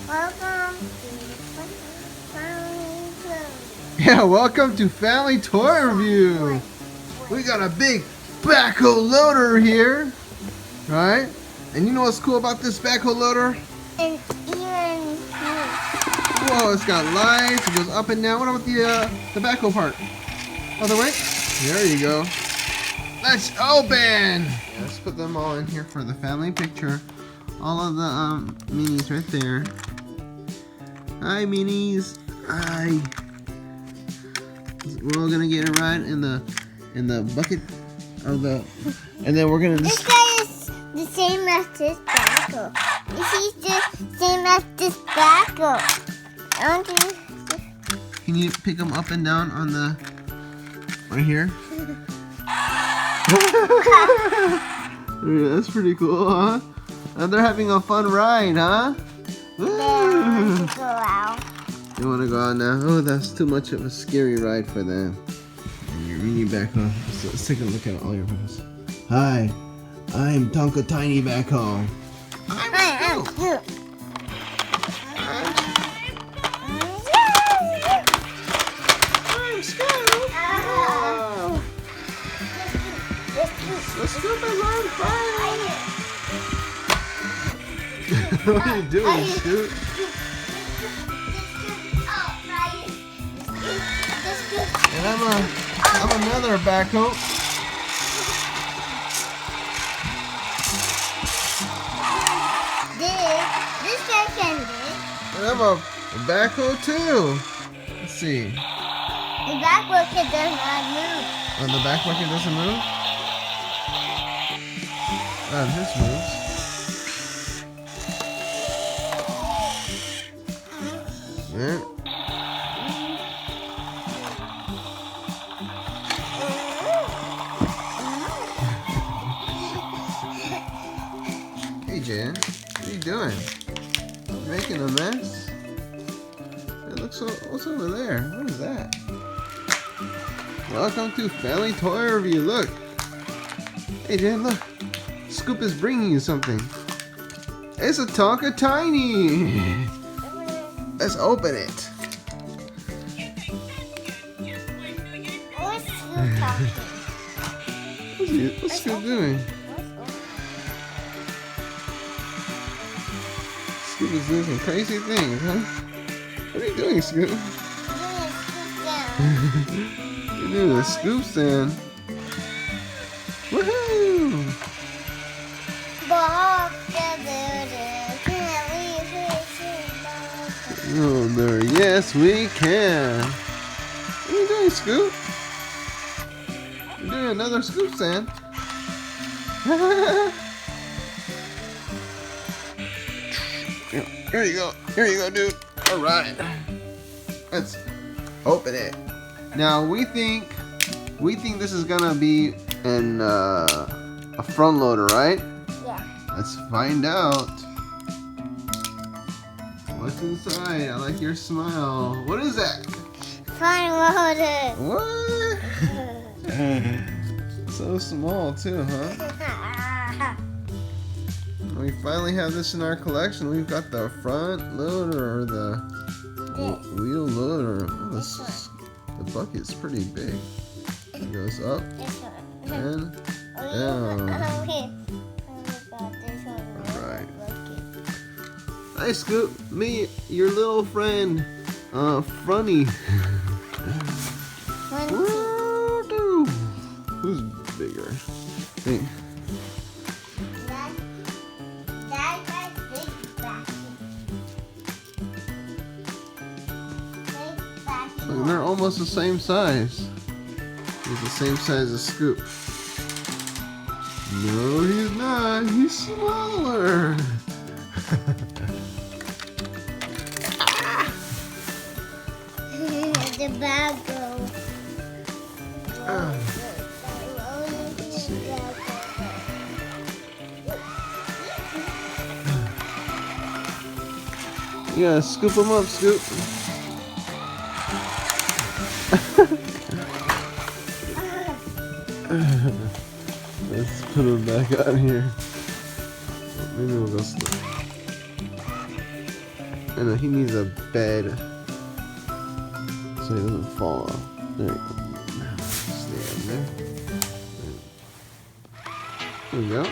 Welcome to Family Tour. Yeah, welcome to Family Toy Review. We got a big backhoe loader here, right? And you know what's cool about this backhoe loader? And even Whoa, it's got lights. It goes up and down. What about the backhoe part? Other way. There you go. Let's open. Yeah, let's put them all in here for the family picture. All of the minis right there. Hi, minis. Hi. We're all gonna get it right in the bucket of the, and then we're gonna this just. guy is the same as this backhoe. This is the same as this backhoe. Don't you? Can you pick them up and down on the right here? Yeah, that's pretty cool, huh? And they're having a fun ride, huh? They want to go out. They want to go out now. Oh, that's too much of a scary ride for them. And your mini backhoe. So let's take a look at all your photos. Hi, I'm Tonka Tiny Backhoe. I'm Scoop. I'm Scoop. Oh. The Scoop is on fire. What are you doing, Scoop? And I'm another backhoe. This guy can do. And I'm a backhoe too. Let's see. The back bucket does not move. Oh, the back bucket doesn't move? Oh, this moves. Yeah. Hey Jan, what are you doing? You making a mess? It looks so, what's over there? What is that? Welcome to Family Toy Review. Look. Hey Jan, look. Scoop is bringing you something. It's a Tonka Tiny. Let's open it. What's Scoop talking? What's Scoop doing? Scoop is doing some crazy things, huh? What are you doing, Scoop? You're doing a scoop stand. Woohoo! Oh, there. Yes, we can. What are you doing, Scoop? You're doing another scoop stand. Here you go. Here you go, dude. All right. Let's open it. Now we think this is gonna be a front loader, right? Yeah. Let's find out. What's inside? I like your smile. What is that? Fun loader. What? So small too, huh? We finally have this in our collection. We've got the front loader or the wheel loader. Oh, the bucket's pretty big. It goes up and down. Alright. Hi Scoop, me, your little friend, Fronty. Who's bigger? Hey. Look, they're almost the same size. He's the same size as Scoop. No, he's not. He's smaller. The backhoe. Let's see. You gotta scoop them up, Scoop. Let's put them back on here. Maybe we'll go slow. I know he needs a bed so he doesn't fall off. There you go. Stay up there. There we go.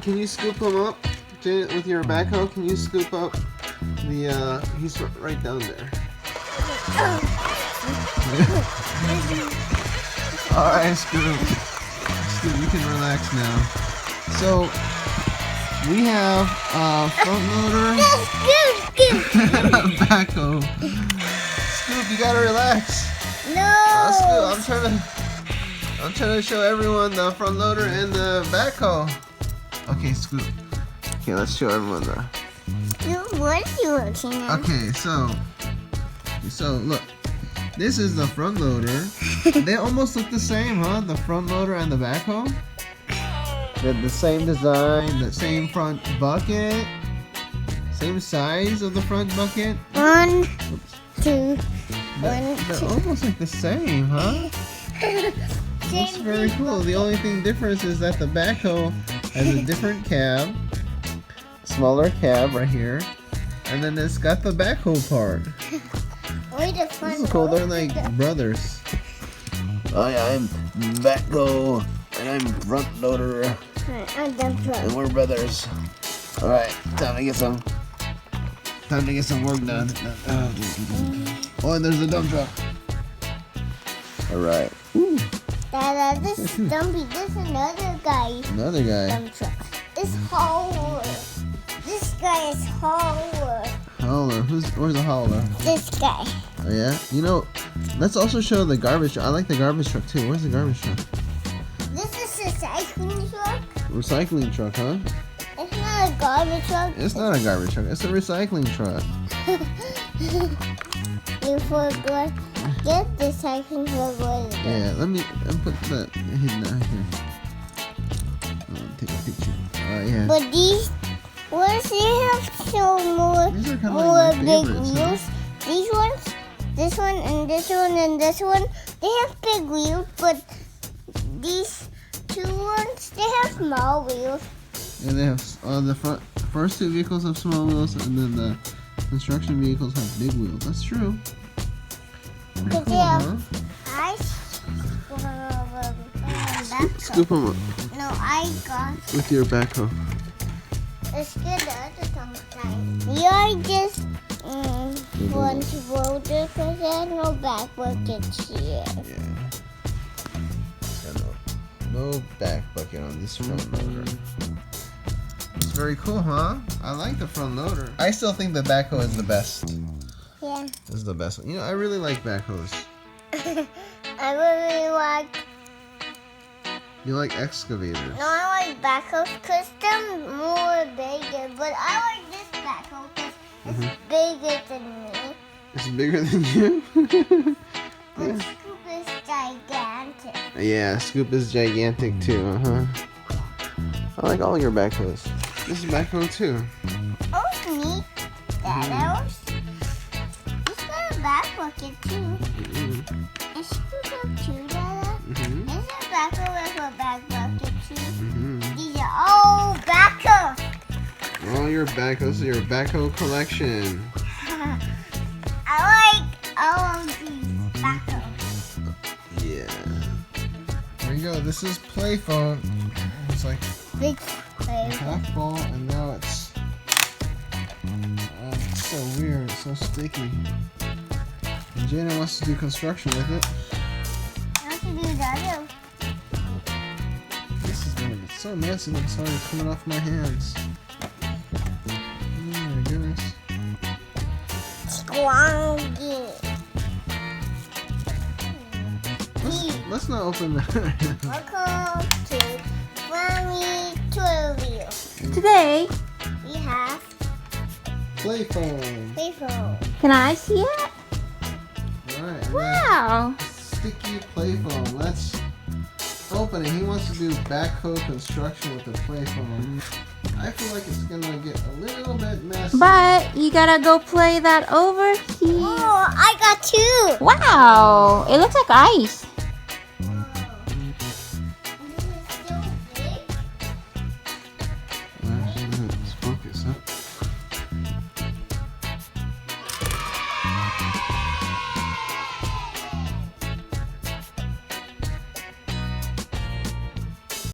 Can you scoop him up, Janet, with your backhoe? Can you scoop up the, he's right down there. Alright, Scoop. Scoop, you can relax now. So, we have a front loader and a backhoe. Scoop, you gotta relax. No. Scoop, I'm trying to show everyone the front loader and the backhoe. Okay, Scoop. Okay, let's show everyone that. What are you looking at? Okay, so look. This is the front loader. They almost look the same, huh? The front loader and the backhoe. They're the same design, the same front bucket, same size of the front bucket. One, two, They're almost like the same, huh? That's very cool. The only thing difference is that the backhoe has a different cab, smaller cab right here, and then it's got the backhoe part. This is cool. They're like brothers. Hi, I'm Backhoe, and I'm front loader, and we're brothers. All right, time to get some work done. Oh, and there's a dump truck. All right. Dada, this is Dumpy. This is another guy. Another guy. Dump truck. It's Howler. This guy is Howler. Hauler. Where's the hauler? This guy. Oh yeah. You know, let's also show the garbage truck. I like the garbage truck too. Where's the garbage truck? This is a recycling truck. Recycling truck, huh? It's not a garbage truck. It's not a garbage truck. It's a recycling truck. You forgot. Get the recycling truck. Yeah. Let me put that hidden out here. Take a picture. Yeah. But these ones, they have so These are kind of more like my big favorites, huh? wheels. These ones, this one, and this one, and this one, they have big wheels, but these two ones, they have small wheels. Yeah, they have the first two vehicles have small wheels, and then the construction vehicles have big wheels. That's true. Pretty Because cool, they have huh? Scoop them up No, I got. with your backhoe. Let's get the other Tonka. We are just one to roll there because there's no back buckets here. Yeah. No back bucket on this front loader. It's very cool, huh? I like the front loader. I still think the backhoe is the best. Yeah. This is the best one. You know, I really like backhoes. I really like. You like excavators. No, I like backhoes because they're more bigger. But I like this backhoe because it's bigger than me. It's bigger than you? And Scoop is gigantic. Yeah, Scoop is gigantic too, I like all your backhoes. This is backhoe too. Oh, it's neat. Daddos. He's got a back bucket too. Is Scoop up too, Dada? Is there a backhoe with a back bucket too? These are all backhoes. All your backhoes, your backhoe collection. I like all of these backhoes. Yeah. There you go. This is Playphone. It's like Big half full, and now it's so weird. It's so sticky. And Jana wants to do construction with it. I have to do that too. This is gonna get so messy. It's already coming off my hands. Oh my goodness. Squonky. Let's not open that. Welcome to Mommy Twirl. Today, We have Playphone. Playphone. can I see it? Alright. Wow. Sticky Playphone. Let's open it. He wants to do backhoe construction with the Playphone. I feel like it's gonna get a little bit messy. But you gotta go play that over here. Oh, I got two. Wow, it looks like ice.